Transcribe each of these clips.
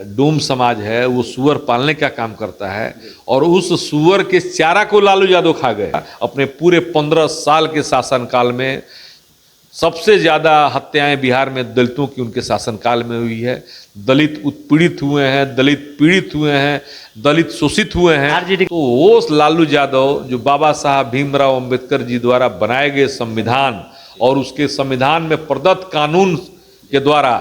डोम समाज है वो सुअर पालने का काम करता है और उस सुअर के चारा को लालू यादव खा गए। अपने पूरे 15 साल के शासनकाल में सबसे ज़्यादा हत्याएं बिहार में दलितों की उनके शासनकाल में हुई है। दलित उत्पीड़ित हुए हैं, दलित पीड़ित हुए हैं, दलित शोषित हुए हैं। तो वो लालू यादव जो बाबा साहब भीमराव अंबेडकर जी द्वारा बनाए गए संविधान और उसके संविधान में प्रदत्त कानून के द्वारा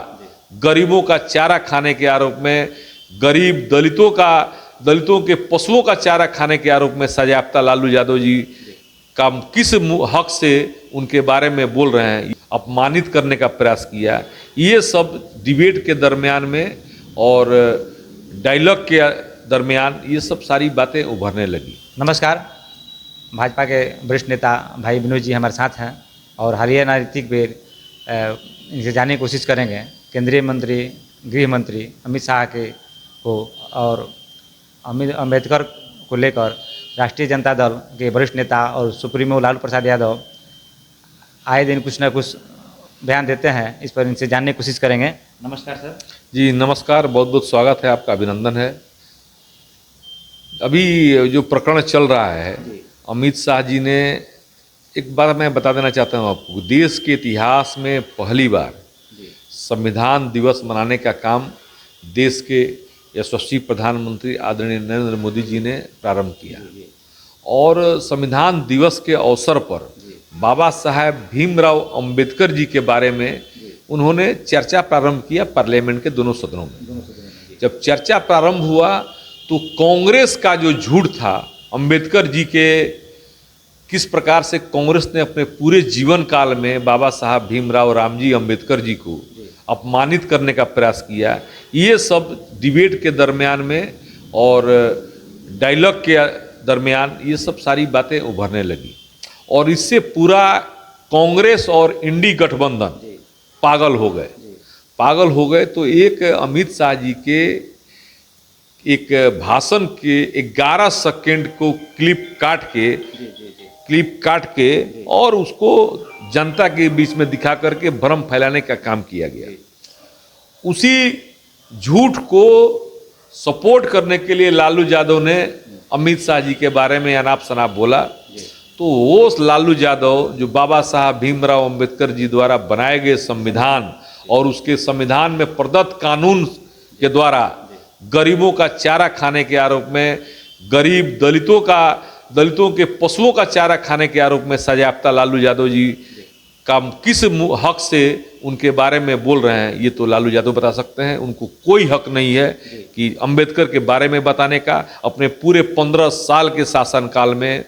गरीबों का चारा खाने के आरोप में, गरीब दलितों के पशुओं का चारा खाने के आरोप में सजायाफ्ता लालू यादव जी का किस हक से उनके बारे में बोल रहे हैं, अपमानित करने का प्रयास किया। ये सब डिबेट के दरमियान में और डायलॉग के दरमियान ये सब सारी बातें उभरने लगी। नमस्कार, भाजपा के वरिष्ठ नेता भाई विनोद जी हमारे साथ हैं और हालिया राजनीतिक बेर इनसे जानने की कोशिश करेंगे केंद्रीय मंत्री गृह मंत्री अमित शाह के को और अम्बेडकर को लेकर राष्ट्रीय जनता दल के वरिष्ठ नेता और सुप्रीमो लालू प्रसाद यादव आए दिन कुछ न कुछ बयान देते हैं। इस पर इनसे जानने की कोशिश करेंगे। नमस्कार सर। जी नमस्कार, बहुत बहुत स्वागत है, आपका अभिनंदन है। अभी जो प्रकरण चल रहा है, अमित शाह जी ने, एक बात मैं बता देना चाहता हूँ आपको, देश के इतिहास में पहली बार संविधान दिवस मनाने का काम देश के यशस्वी प्रधानमंत्री आदरणीय नरेंद्र मोदी जी ने प्रारंभ किया और संविधान दिवस के अवसर पर बाबा साहेब भीमराव अंबेडकर जी के बारे में उन्होंने चर्चा प्रारंभ किया पार्लियामेंट के दोनों सदनों में। जब चर्चा प्रारंभ हुआ तो कांग्रेस का जो झूठ था अंबेडकर जी के, किस प्रकार से कांग्रेस ने अपने पूरे जीवन काल में बाबा साहब भीमराव रामजी अंबेडकर जी को अपमानित करने का प्रयास किया, ये सब डिबेट के दरमियान में और डायलॉग के दरमियान ये सब सारी बातें उभरने लगी और इससे पूरा कांग्रेस और इंडी गठबंधन पागल हो गए। तो एक अमित शाह जी के एक भाषण के 11 सेकेंड को क्लिप काट के और उसको जनता के बीच में दिखा करके भ्रम फैलाने का काम किया गया। उसी झूठ को सपोर्ट करने के लिए लालू यादव ने अमित शाह जी के बारे में अनाप शनाप बोला। तो वो लालू यादव जो बाबा साहब भीमराव अंबेडकर जी द्वारा बनाए गए संविधान और उसके संविधान में प्रदत्त कानून के द्वारा गरीबों का चारा खाने के आरोप में, गरीब दलितों के पशुओं का चारा खाने के आरोप में सजायाफ्ता लालू यादव जी का किस हक से उनके बारे में बोल रहे हैं, ये तो लालू यादव बता सकते हैं। उनको कोई हक नहीं है कि अंबेडकर के बारे में बताने का। अपने पूरे 15 साल के शासनकाल में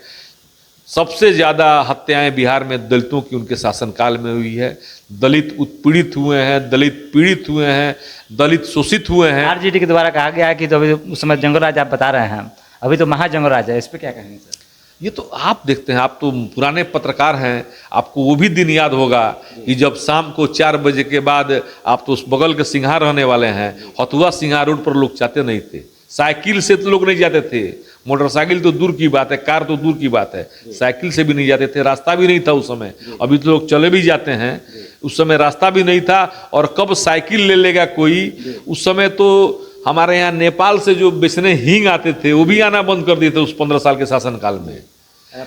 सबसे ज़्यादा हत्याएं बिहार में दलितों की उनके शासनकाल में हुई है। दलित उत्पीड़ित हुए हैं, दलित पीड़ित हुए हैं, दलित शोषित हुए हैं। आरजेडी के द्वारा कहा गया है कि तो अभी उस समय जंगल राज आप बता रहे हैं, अभी तो महाजंगल राज है, इस पर क्या कहेंगे सर? ये तो आप देखते हैं, आप तो पुराने पत्रकार हैं, आपको वो भी दिन याद होगा कि जब शाम को 4 बजे के बाद, आप तो उस बगल के सिंघार रहने वाले हैं, हथुआ सिंघार रोड पर लोग जाते नहीं थे। साइकिल से तो लोग नहीं जाते थे, मोटरसाइकिल तो दूर की बात है, कार तो दूर की बात है, साइकिल से भी नहीं जाते थे, रास्ता भी नहीं था उस समय। अभी तो लोग चले भी जाते हैं, उस समय रास्ता भी नहीं था। और कब साइकिल ले लेगा कोई, उस समय तो हमारे यहाँ नेपाल से जो बेचने हींग आते थे वो भी आना बंद कर दिए थे उस 15 साल के शासनकाल में।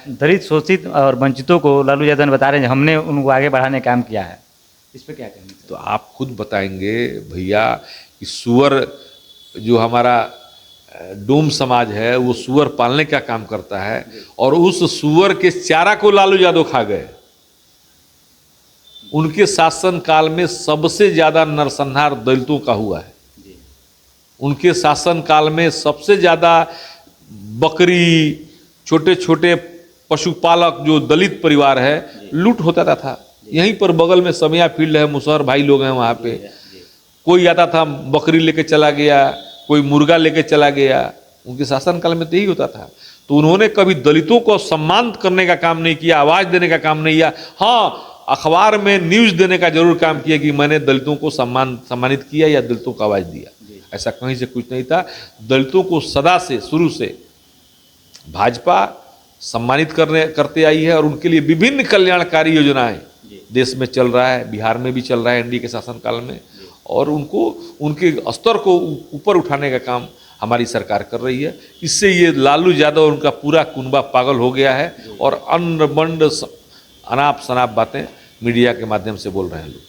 दलित शोषित और वंचितों को लालू यादव ने बता रहे हैं हमने उनको आगे बढ़ाने का काम किया है, इस पर क्या कहेंगे? तो आप खुद बताएंगे भैया कि सुअर जो हमारा डोम समाज है वो सुअर पालने का काम करता है और उस सुअर के चारा को लालू यादव खा गए। उनके शासन काल में सबसे ज्यादा नरसंहार दलितों का हुआ है। उनके शासन काल में सबसे ज्यादा बकरी, छोटे छोटे पशुपालक जो दलित परिवार है, लूट होता था। यहीं पर बगल में समिया फील्ड है, मुसहर भाई लोग हैं वहाँ पे। कोई आता था बकरी लेके चला गया, कोई मुर्गा लेके चला गया। उनके शासनकाल में तो यही होता था। तो उन्होंने कभी दलितों को सम्मान करने का काम नहीं किया, आवाज़ देने का काम नहीं किया। हाँ, अखबार में न्यूज़ देने का जरूर काम किया कि मैंने दलितों को सम्मानित किया या दलितों को आवाज़ दिया। ऐसा कहीं से कुछ नहीं था। दलितों को सदा से, शुरू से भाजपा सम्मानित करते आई है और उनके लिए विभिन्न कल्याणकारी योजनाएं देश में चल रहा है, बिहार में भी चल रहा है एनडीए के शासनकाल में। और उनको उनके स्तर को ऊपर उठाने का काम हमारी सरकार कर रही है। इससे ये लालू यादव और उनका पूरा कुनबा पागल हो गया है और अन्न बंड अनाप शनाप बातें मीडिया के माध्यम से बोल रहे हैं लोग।